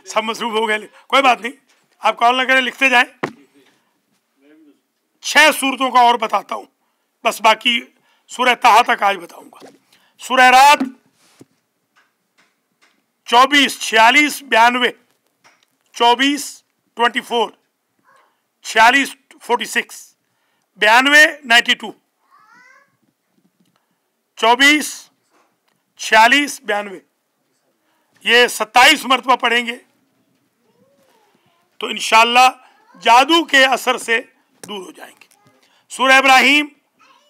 सब मसरूफ़ हो गए। कोई बात नहीं, आप कॉल ना करें, लिखते जाएं। 6 सूरतों का और बताता हूँ, बस बाकी सूरह ताहा तक आज बताऊंगा। सूरह रात 24, 46, 92, 24, 24, 46, 46, 92, 92, 24, 46, 92, ये 27 मरतबा पढ़ेंगे तो इंशाअल्लाह जादू के असर से दूर हो जाएंगे। सूरह इब्राहिम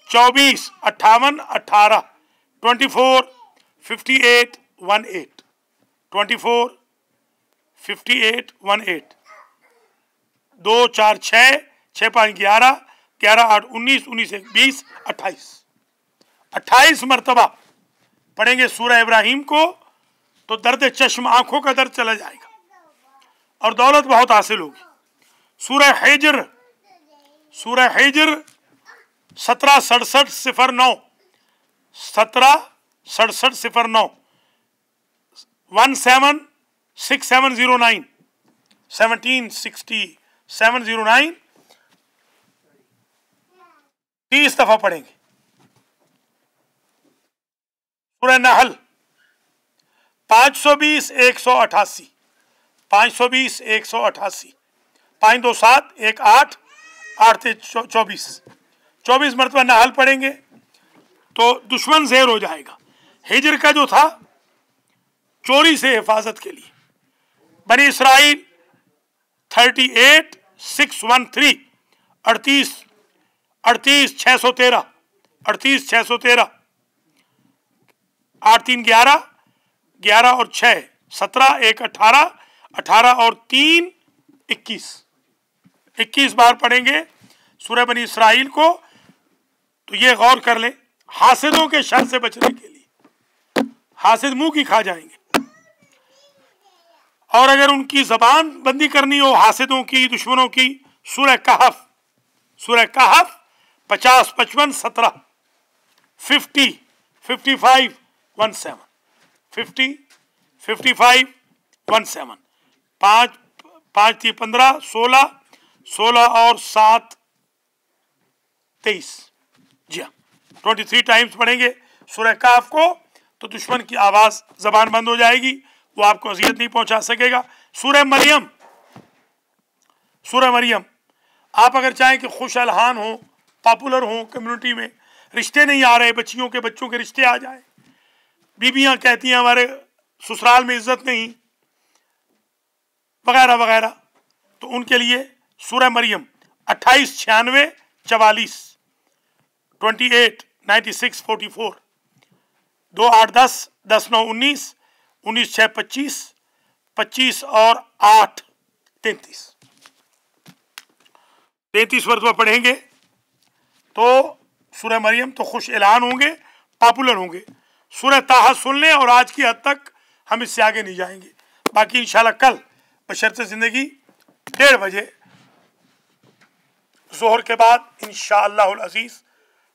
24, 58, 18, 24, 58, 18, 24, 58, 18, 2 4 6, 6 5 11, 11 8 19, 19 1 20, 28, 28 मरतबा पढ़ेंगे सूरह इब्राहिम को तो दर्द चश्म, आंखों का दर्द चला जाएगा और दौलत बहुत हासिल होगी। सूरह हिज्र 17 67 09, 17 67 09, 17 6709, 17 6709, 30 दफा पढ़ेंगे। सूरह नहल 520 188, 520 188, 5 2 7 1 8, 8 24, 24 मरतबा नहल पढ़ेंगे तो दुश्मन ज़ेर हो जाएगा। हिजर का जो था चोरी से हिफाजत के लिए। बनी इसराइल 38 613, 38 613, 38 613, 8 3 11, 11 और 6 17, 1 18, 18 और 3 21, 21 बार पढ़ेंगे सूरह बनी इसराइल को। तो ये गौर कर लें, हासिदों के शर से बचने के लिए, हासिद मुंह की खा जाएंगे, और अगर उनकी जबान बंदी करनी हो हासिदों की, दुश्मनों की, सूरह कहफ 50 55 17, 50 55 17, 50 55 17, 5 5 3 15 16, 16 और 7 23, जी हाँ 23 टाइम्स पढ़ेंगे सूरह काफ को तो दुश्मन की आवाज जबान बंद हो जाएगी, वो आपको अजियत नहीं पहुंचा सकेगा। सूरह मरियम आप अगर चाहें कि खुश अलहान हो, पॉपुलर हो कम्युनिटी में, रिश्ते नहीं आ रहे, बच्चियों के बच्चों के रिश्ते आ जाए, बीबियां कहती हैं हमारे ससुराल में इज्जत नहीं वगैरह वगैरह, तो उनके लिए सूरह मरियम 28 96 44 28 96 44 2 8 10 10 9 19 19 6 25 25 और 8 33 मरतबा पढ़ेंगे तो सूरह मरियम तो खुश ऐलान होंगे, पॉपुलर होंगे। सूरह ताहा सुन लें और आज की हद तक हम इससे आगे नहीं जाएंगे। बाकी इंशाल्लाह कल बशर्ते ज़िंदगी 1:30 बजे जोहर के बाद इंशाअल्लाहुल अज़ीज़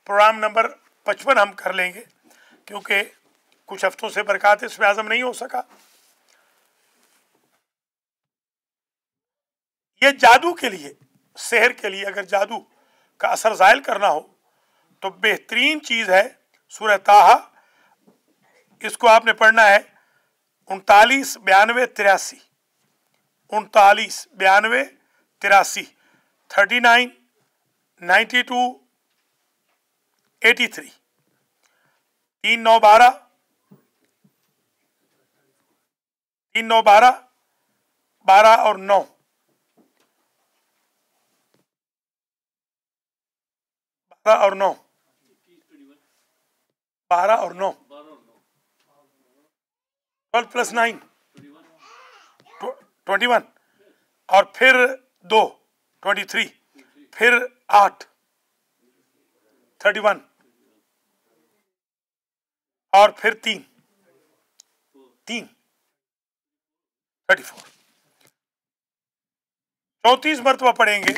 प्रोग्राम नंबर 55 हम कर लेंगे, क्योंकि कुछ हफ्तों से बरक़ात इसमें आज़म नहीं हो सका। ये जादू के लिए, सेहर के लिए अगर जादू का असर ज़ायल करना हो तो बेहतरीन चीज़ है सूरह ताहा। इसको आपने पढ़ना है 39 92 83 39 92 83 39 92 83 3 9 12 3 9 12 12 और 9 12 और 9 12 और 9 12 प्लस 9 21 और फिर 2 23 फिर 8 31 और फिर 3 34 34 मरतबा पढ़ेंगे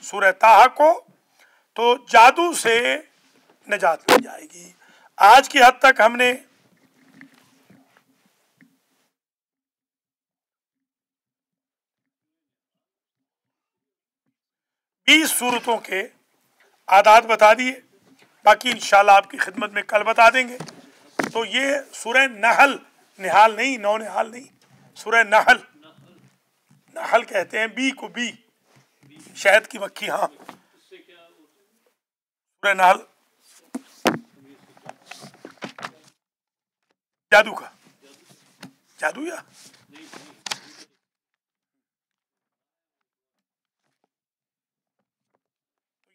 सूरह ताहा को तो जादू से निजात मिल जाएगी। आज की हद तक हमने बीस सूरतों के आदात बता दिए, बाकी इंशाल्लाह आपकी खिदमत में कल बता देंगे। तो ये सूरह नहल, निहाल नहीं, नौ निहाल नहीं, सूरह नहल, नहल कहते हैं बी को, बी शहद की मक्खी, हाँ सूरह नहल जादू का, जादू या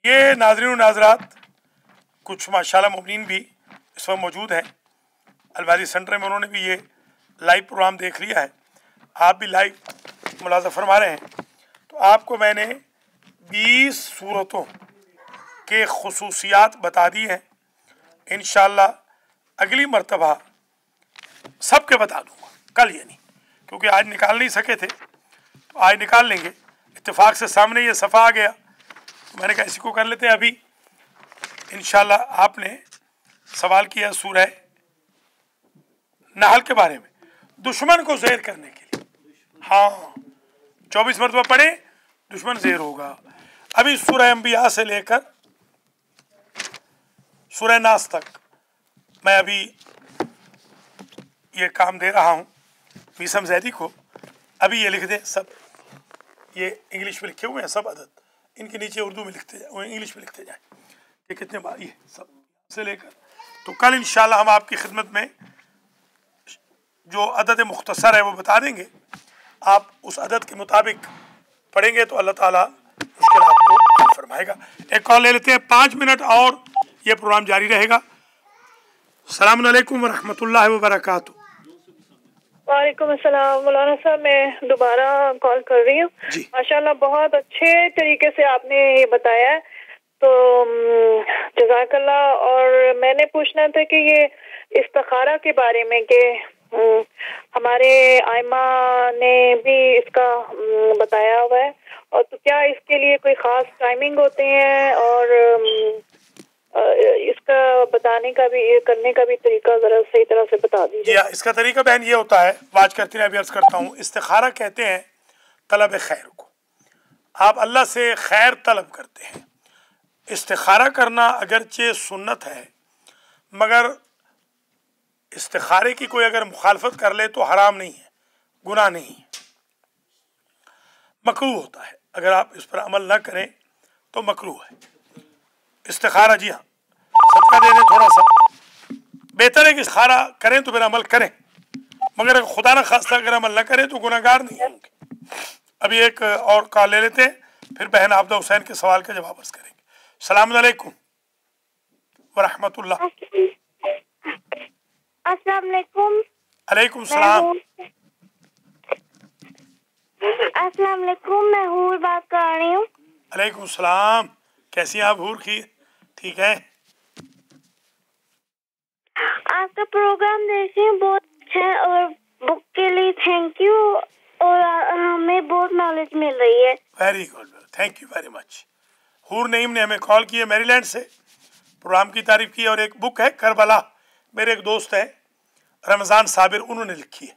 ये नाज़रीन और नाज़रात कुछ माशाल्लाह मुमिनीन भी इस वक्त मौजूद हैं अलबादी सेंटर में, उन्होंने भी ये लाइव प्रोग्राम देख लिया है, आप भी लाइव मुलाज़ा फरमा रहे हैं। तो आपको मैंने 20 सूरतों के खुसूसियात बता दी हैं। इंशाअल्लाह अगली मर्तबा सबके बता दूंगा कल, यानी क्योंकि आज निकाल नहीं सके थे तो आज निकाल लेंगे। इत्तेफाक से सामने ये सफ़ा आ गया तो मैंने कहा इसी को कर लेते हैं अभी। इंशाअल्लाह आपने सवाल किया सूरह नहल के बारे में, दुश्मन को ज़ेर करने के लिए, हाँ 24 मरतबा पढ़े दुश्मन ज़ेर होगा। अभी सूरह अंबिया से लेकर सूरह नास तक मैं अभी ये काम दे रहा हूँ मीसम जैदी को, अभी ये लिख दें सब, ये इंग्लिश में लिखे हुए हैं सब अदद, इनके नीचे उर्दू में लिखते जाए, इंग्लिश में लिखते जाए ये कितने बार, ये सब से लेकर। तो कल इंशाल्लाह हम आपकी खिदमत में जो अदद मुख्तसर है वो बता देंगे, आप उस अदद के मुताबिक पढ़ेंगे तो अल्लाह ताला मुश्किलात को हल फरमाएगा। एक कॉल ले लेते हैं, 5 मिनट और ये प्रोग्राम जारी रहेगा। अस्सलाम वालेकुम व रहमतुल्लाहि व बरकातहू। वालेकुम अस्सलाम मौलाना साहब, मैं दोबारा कॉल कर रही हूँ। माशाल्लाह बहुत अच्छे तरीके से आपने ये बताया है, तो जज़ाकल्लाह। और मैंने पूछना था कि ये इस्तिखारा के बारे में कि हमारे आइमा ने भी इसका बताया हुआ है, और तो क्या इसके लिए कोई ख़ास टाइमिंग होते हैं और इसका बताने का भी, करने का भी तरीका ज़रा सही तरह से बता दीजिए। इसका तरीका बहन ये होता है, वाज करती है, अभी अर्ज़ करता हूँ, इस्तिखारा कहते हैं तलब खैर को। آپ اللہ سے خیر طلب کرتے ہیں. استخارہ کرنا اگرچہ سنت ہے مگر استخارے کی کوئی اگر مخالفت کر لے تو حرام نہیں ہے, گناہ نہیں ہے, مکروہ ہوتا ہے. اگر آپ اس پر عمل نہ کریں تو مکروہ ہے استخارہ. جی ہاں, صدقہ دے دیں تھوڑا سا, بہتر ہے کہ استخارہ کریں تو پھر عمل کریں, مگر اگر خدا نہ خواستہ اگر عمل نہ کریں تو گناہ گار نہیں ہوں گے. ابھی ایک اور کال لے لیتے ہیں, پھر بہن عابدہ حسین کے سوال کا جواب عرض کریں گے. السلام علیکم ورحمۃ اللہ. السلام علیکم. علیکم السلام. السلام علیکم, میں حور بات کر رہی ہوں. علیکم السلام. کیسی ہیں آپ حور؟ ٹھیک ہے. آپ کا پروگرام دیکھ رہی ہوں, بہت اچھا ہے, اور بک کے لیے تھینک یو, اور ہمیں بہت نالج مل رہی ہے. Very good, thank you very much. حور نعیم نے ہمیں کال کی ہے میری لینڈ سے, پروگرام کی تعریف کی, اور ایک بک ہے کربلا, میرے ایک دوست ہیں رمضان صابر, انہوں نے لکھی ہے.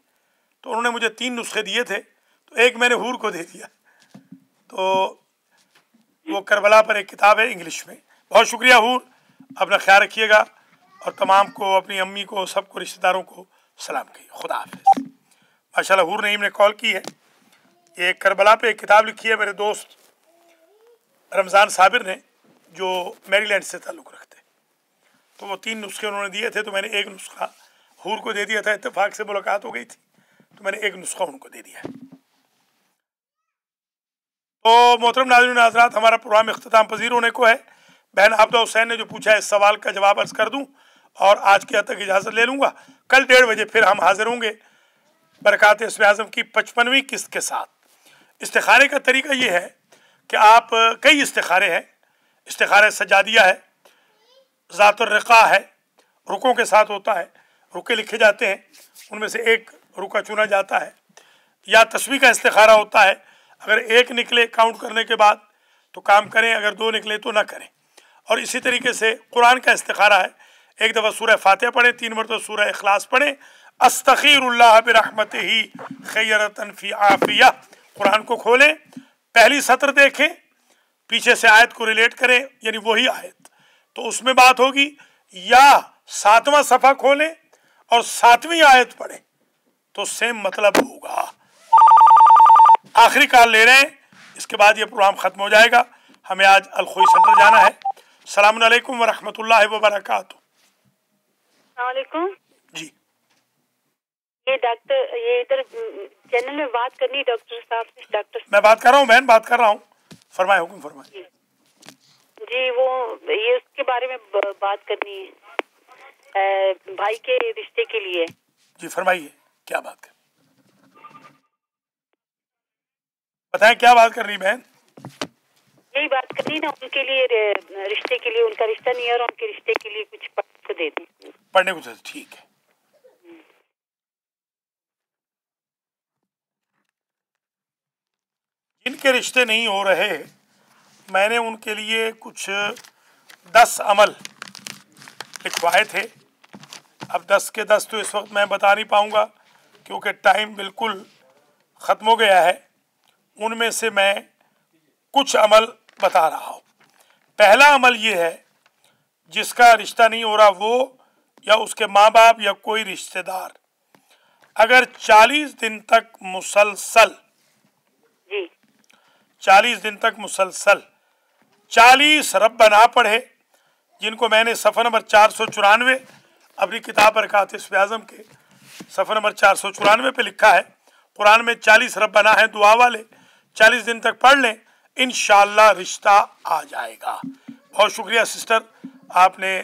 تو انہوں نے مجھے 3 نسخے دیے تھے, تو ایک میں نے حور کو دے دیا. تو وہ کربلا پر ایک کتاب ہے انگلش میں. بہت شکریہ حور, اپنا خیال رکھیے گا, اور تمام کو, اپنی امی کو, سب کو, رشتہ داروں کو سلام کہیے. خدا حافظ. ماشاءاللہ حور نعیم نے کال کی ہے. یہ کربلا پہ ایک کتاب لکھی ہے میرے دوست رمضان صابر نے, جو میری لینڈ سے تعلق رکھتے. تو وہ 3 نسخے انہوں نے دیے تھے, تو میں نے ایک نسخہ حور کو دے دیا تھا. اتفاق سے ملاقات ہو گئی تھی تو میں نے ایک نسخہ ان کو دے دیا. تو محترم ناظرین و حضرات, ہمارا پروگرام اختتام پذیر ہونے کو ہے. بہن عابدہ حسین نے جو پوچھا ہے اس سوال کا جواب عرض کر دوں, اور آج کے حد تک اجازت لے لوں گا. کل 1:30 بجے پھر ہم حاضر ہوں گے برکات اسم اعظم کی 55ویں قسط کے ساتھ. استخارے کا طریقہ یہ ہے کہ آپ, کئی استخارے ہیں. استخارہ سجادیہ ہے, ذات الرقاع ہے, رکوں کے ساتھ ہوتا ہے, رکے لکھے جاتے ہیں, ان میں سے ایک رکا چنا جاتا ہے. یا تسبیح کا استخارہ ہوتا ہے, اگر ایک نکلے کاؤنٹ کرنے کے بعد تو کام کریں, اگر 2 نکلے تو نہ کریں. اور اسی طریقے سے قرآن کا استخارہ ہے, ایک دفعہ سورہ فاتحہ پڑھیں, 3 مرتبہ سورہ اخلاص پڑھیں. استخیر اللہ برحمتہ خیرۃ فی عافیہ. قرآن کو کھولیں, پہلی سطر دیکھیں, پیچھے سے آیت کو ریلیٹ کریں, یعنی وہی آیت, تو اس میں بات ہوگی. یا 7واں صفحہ کھولیں اور 7ویں آیت پڑھیں تو سیم مطلب ہوگا. آخری کال لے رہے ہیں, اس کے بعد یہ پروگرام ختم ہو جائے گا. ہمیں آج الخوئی سینٹر جانا ہے. السلام علیکم ورحمۃ اللہ وبرکاتہ. السلام علیکم. جی, یہ ڈاکٹر, یہ ادھر چینل میں بات کرنی ہے ڈاکٹر صاحب سے. ڈاکٹر میں بات کر رہا ہوں بہن, بات کر رہا ہوں, فرمائے, حکم فرمائے. جی, وہ یہ اس کے بارے میں بات کرنی ہے, بھائی کے رشتے کے لیے. جی فرمائیے, کیا بات کر, بتائیں کیا بات کرنی بہن. یہی بات کرنی نا, ان کے لیے رشتے کے لیے, ان کا رشتہ نہیں ہے اور ان کے رشتے کے لیے کچھ پڑھ کو دے دیں, پڑھنے کو. ٹھیک ہے. جن کے رشتے نہیں ہو رہے, میں نے ان کے لیے کچھ 10 عمل لکھوائے تھے. اب 10 کے 10 تو اس وقت میں بتا نہیں پاؤں گا کیونکہ ٹائم بالکل ختم ہو گیا ہے. ان میں سے میں کچھ عمل بتا رہا ہوں. پہلا عمل یہ ہے, جس کا رشتہ نہیں ہو رہا وہ یا اس کے ماں باپ یا کوئی رشتہ دار اگر 40 دن تک مسلسل 40 دن تک مسلسل 40 ربنا پڑھے, جن کو میں نے صفحہ نمبر 494 اپنی کتاب برکات اسم اعظم کے صفحہ نمبر 494 پہ لکھا ہے. قرآن میں 40 ربنا ہیں دعا والے, 40 دن تک پڑھ لیں, انشاءاللہ رشتہ آ جائے گا. بہت شکریہ سسٹر, آپ نے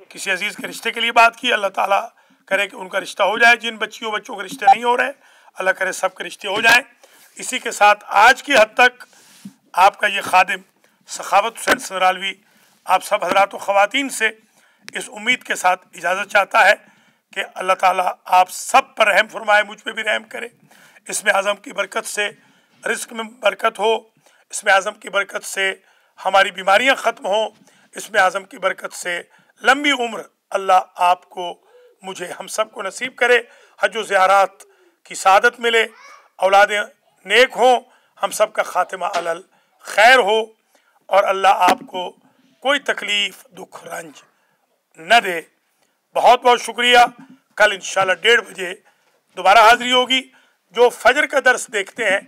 کسی عزیز کے رشتے کے لیے بات کی. اللہ تعالیٰ کرے کہ ان کا رشتہ ہو جائے. جن بچوں کے رشتے نہیں ہو رہے, اللہ کرے سب کے رشتے ہو جائیں. اسی کے ساتھ آج کی حد تک آپ کا یہ خادم سخاوت حسین سنرالوی آپ سب حضرات و خواتین سے اس امید کے ساتھ اجازت چاہتا ہے کہ اللہ تعالیٰ آپ سب پر رحم فرمائے, مجھ پہ بھی رحم کرے. اسم اعظم کی برکت سے رزق میں برکت ہو, اسم اعظم کی برکت سے ہماری بیماریاں ختم ہوں, اسم اعظم کی برکت سے لمبی عمر اللہ آپ کو, مجھے, ہم سب کو نصیب کرے. حج و زیارات کی سعادت ملے, اولاد نیک ہوں, ہم سب کا خاتمہ علل खैर हो और अल्लाह आपको कोई तकलीफ दुख रंज न दे। बहुत बहुत शुक्रिया। कल इंशाल्लाह 1:30 बजे दोबारा हाजिरी होगी। जो फजर का दर्स देखते हैं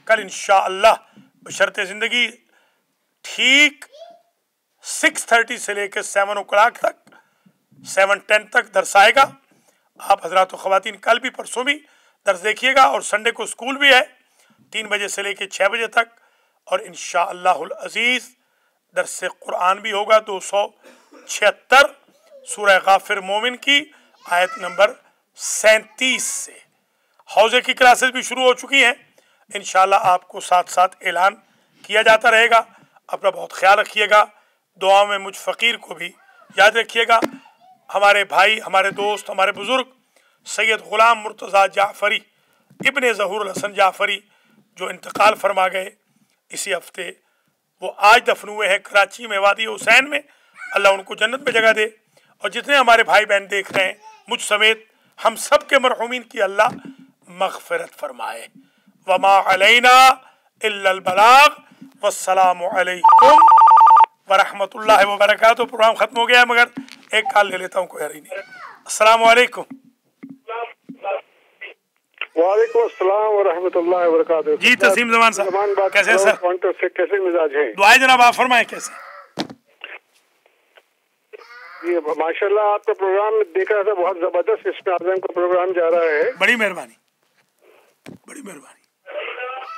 कल इंशाअल्लाह बशर्ते ज़िंदगी ठीक 6:30 से लेकर 7 o'clock तक 7:10 तक दर्स आएगा। आप हजरात व ख़वातीन कल भी परसों भी दर्स देखिएगा और संडे को स्कूल भी है 3 बजे से लेकर 6 बजे तक। और इंशाअल्लाहुल अज़ीज़ दर्स कुरान भी होगा 276 सूरह गाफिर मोमिन की आयत नंबर 37 से। हौज़े की क्लासेस भी शुरू हो चुकी हैं। इंशाअल्लाह आपको साथ साथ ऐलान किया जाता रहेगा। अपना बहुत ख्याल रखिएगा। दुआ में मुझ फ़कीर को भी याद रखिएगा। हमारे भाई, हमारे दोस्त, हमारे बुज़ुर्ग सैयद ग़ुलाम मुर्तज़ा जाफ़री इब्ने ज़हूर हसन जाफ़री जो इंतकाल फरमा गए इसी हफ्ते, वो आज दफन हुए हैं कराची में वादी हुसैन में। अल्लाह उनको जन्नत में जगह दे। और जितने हमारे भाई बहन देख रहे हैं मुझ समेत हम सब के मरहूमीन की अल्लाह मग़फ़िरत फरमाए। वमा अलैना इल्लल बलाग। वस्सलामु अलैकुम वरहमतुल्लाहि व बरकातुहू। प्रोग्राम ख़त्म हो गया है मगर एक कॉल ले लेता हूँ, कोई हरी नहीं। अस्सलामु अलैकुम। वालेकुम अस्सलाम व रहमतुल्लाहि व बरकातुहू। जी तस्लीम ज़मान साहब, कैसे सर? से कैसे मिजाज हैं? दुआएं जनाब, आप फरमाएं कैसे? जी माशाल्लाह आपका प्रोग्राम देख रहा था, बहुत जबरदस्त इसमें आज़म का प्रोग्राम जा रहा है। बड़ी मेहरबानी, बड़ी मेहरबानी।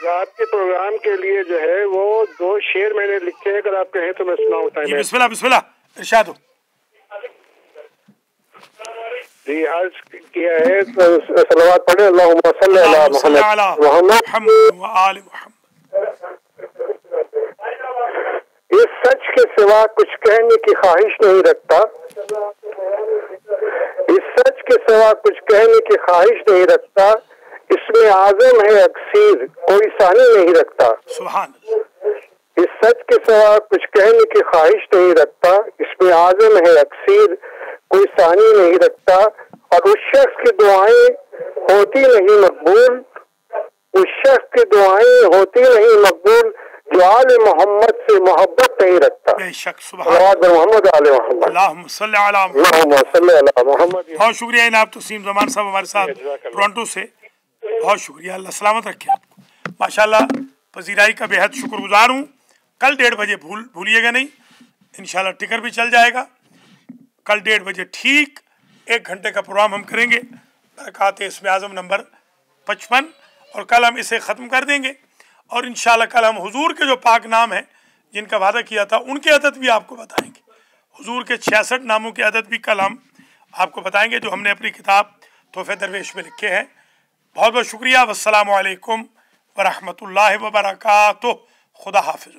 आपके प्रोग्राम के लिए जो है वो 2 शेर मैंने लिखे हैं, अगर आप कहें तो मैं सुनाऊं टाइम में। बिस्मिल्लाह बिस्मिल्लाह इरशाद हो। जी अर्ज किया है तो सलवात पढ़े। अल्लाहुम्मा सल्ली अला मुहम्मद व आलि मुहम्मद। इस सच के सिवा कुछ कहने की ख्वाहिश नहीं रखता, इस सच के सिवा कुछ कहने की ख्वाहिश नहीं रखता, इसमें आज़म है अक्सीर कोई सानी नहीं रखता। सुभान। इस सच के सिवा कुछ कहने की ख्वाहिश नहीं रखता, इसमें आज़म है अक्सीर कोई सानी नहीं रखता। और उस शख्स की दुआएं होती नहीं मकबूल, उस शख्स की दुआएं होती नहीं मकबूल जो आले मोहम्मद से मोहब्बत नहीं रखता। बेशक। सुभान। मोहम्मद आले मोहम्मद। अल्लाहुम्मा सल्ली अला मोहम्मद। बहुत शुक्रिया इनायत तस्लीम ज़मान साहब हमारे साथ टोरंटो से। बहुत शुक्रिया। अल्लाह सलामत रखे आपको। माशाल्लाह पजीराई का बेहद शुक्रगुजार हूँ। कल 1:30 बजे भूलिएगा नहीं। इंशाल्लाह टिकर भी चल जाएगा। कल 1:30 बजे ठीक 1 घंटे का प्रोग्राम हम करेंगे बरक़ात इस्म आज़म नंबर 55। और कल हम इसे ख़त्म कर देंगे। और इंशाल्लाह कल हम हुजूर के जो पाक नाम हैं जिनका वादा किया था उनके अदद भी आपको बताएंगे। हुजूर के 66 नामों के अदद भी कल हम आपको बताएंगे जो हमने अपनी किताब तोहफ़े दरवेश में लिखे हैं। बहुत बहुत शुक्रिया। वस्सलामु अलैकुम वरहमतुल्लाहि व बरकातुहू। खुदा हाफ़िज़।